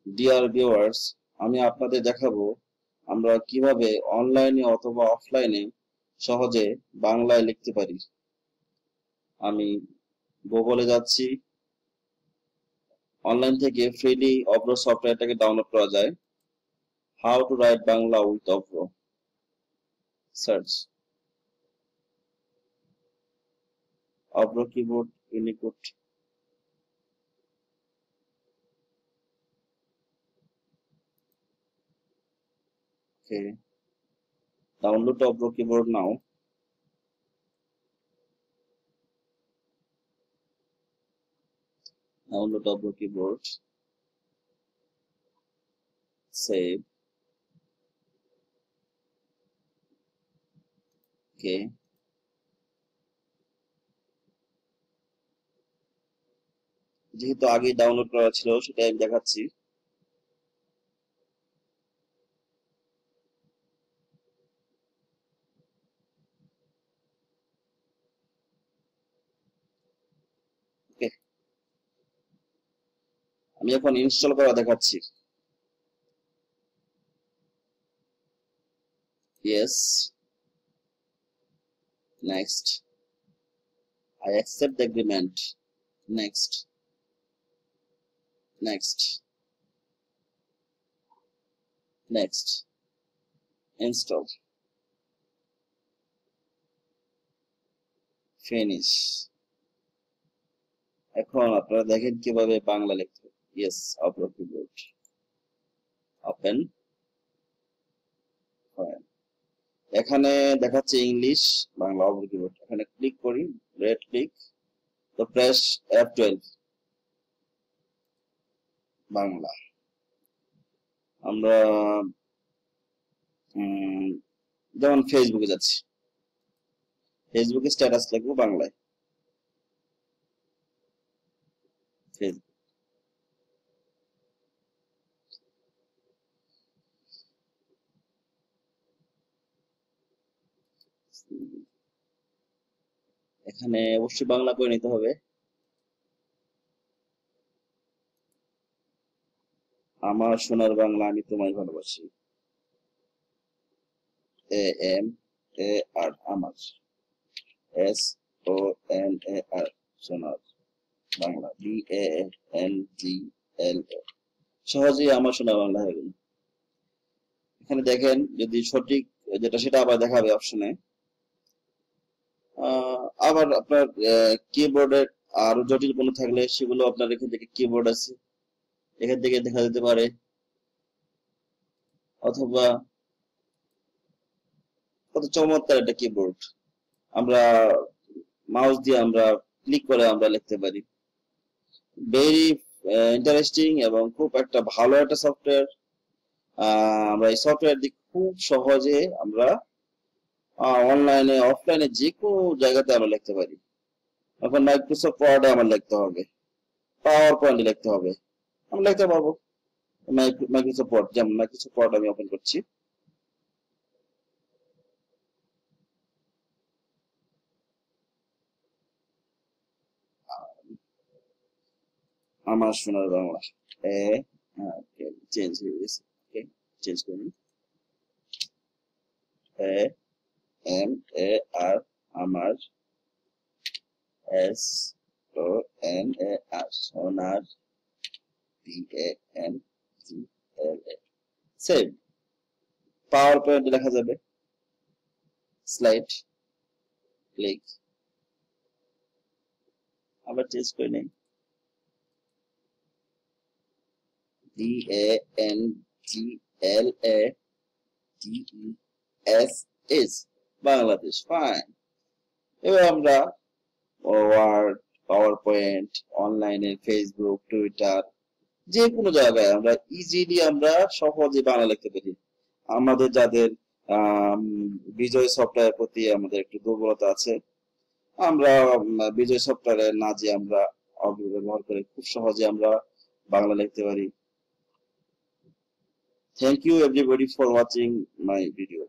Dear viewers, আমি আপনাদের দেখাবো আমরা কিভাবে অনলাইনে অথবা অফলাইনে সহজে বাংলায় লিখতে পারি। আমি গুগলে যাচ্ছি। অনলাইন থেকে ফ্রিলি অব্র সফটওয়্যারটাকে ডাউনলোড করা যায়। How to write Bangla with Avro, search Avro keyboard Unicode. Okay, download Avro keyboard now. Download Obro keyboard, save. Okay, যেহেতু আগে ডাউনলোড করা ছিল সেটা আমি দেখাচ্ছি। ওকে, আমি এখন ইনস্টল করা দেখাচ্ছি। Yes, next. I accept the agreement. Next. Next. Next. Install. Finish. এখন আপনারা দেখেন কিভাবে বাংলা লিখতে হবে। Yes, Obro keyboard. Open. Fine. এখানে দেখাচ্ছে ইংলিশ, বাংলা Obro keyboard। এখানে ক্লিক করি, রেড ক্লিক, তো প্রেস F12 বাংলা। আমরা যেমন ফেসবুকে যাচ্ছি, ফেসবুকে স্ট্যাটাস লিখবো বাংলায়। ফেসবুক, এখানে অবশ্যই বাংলা করে নিতে হবে। আমার সোনার বাংলা, আমি তোমায় ভালোবাসি। AMAR, আমার। SONAR, সোনার বাংলা। BANGLA, সহজেই আমার সোনার বাংলা হয়ে গেল। এখানে দেখেন, যদি সঠিক যেটা সেটা আবার দেখাবে অপশনে। আবার আপনার কিবোর্ডের আরো জটিল কোনো থাকলে সেগুলো আপনার এখান থেকে কিবোর্ড আছে, এখান থেকে দেখা যেতে পারে, অথবা কত চমৎকার একটা কিবোর্ড, আমরা মাউস দিয়ে আমরা ক্লিক করে আমরা লিখতে পারি। ভেরি ইন্টারেস্টিং এবং খুব একটা ভালো একটা সফটওয়্যার। আমরা এই সফটওয়্যার দিয়ে খুব সহজে আমরা অনলাইনে অফলাইনে যে কোনো জায়গাতে আমরা লিখতে পারি। এখন মাইক্রোসফট ওয়ার্ডে আমার লিখতে হবে, পাওয়ার পয়েন্টে লিখতে হবে, আমি লিখতে পারবো। মাইক্রোসফট ওয়ার্ড, যেমন মাইক্রোসফট ওয়ার্ড আমি ওপেন করছি। আমার সোনার বাংলা। চেঞ্জ হয়ে গেছে, ওকে, চেঞ্জ করি। AMAR, আমার। SONAR, সোনার। BANGLA, save. পাওয়ার পয়েন্ট লেখা যাবে, স্লাইড, ক্লিক, আবার চেঞ্জ করে নেই। BANGLADES, বাংলাদেশ। ফাইন। এবার আমরা ওয়ার্ড, পাওয়ার পয়েন্ট, অনলাইনে ফেসবুক, টুইটার, যে কোনো জায়গায় আমরা ইজিলি আমরা সহজে বাংলা লিখতে পারি। আমাদের যাদের বিজয় সফটওয়্যার প্রতি আমাদের একটু দুর্বলতা আছে, আমরা বিজয় সফটওয়্যারে না যে আমরা ব্যবহার করে খুব সহজে আমরা বাংলা লিখতে পারি। Thank you everybody for watching my video.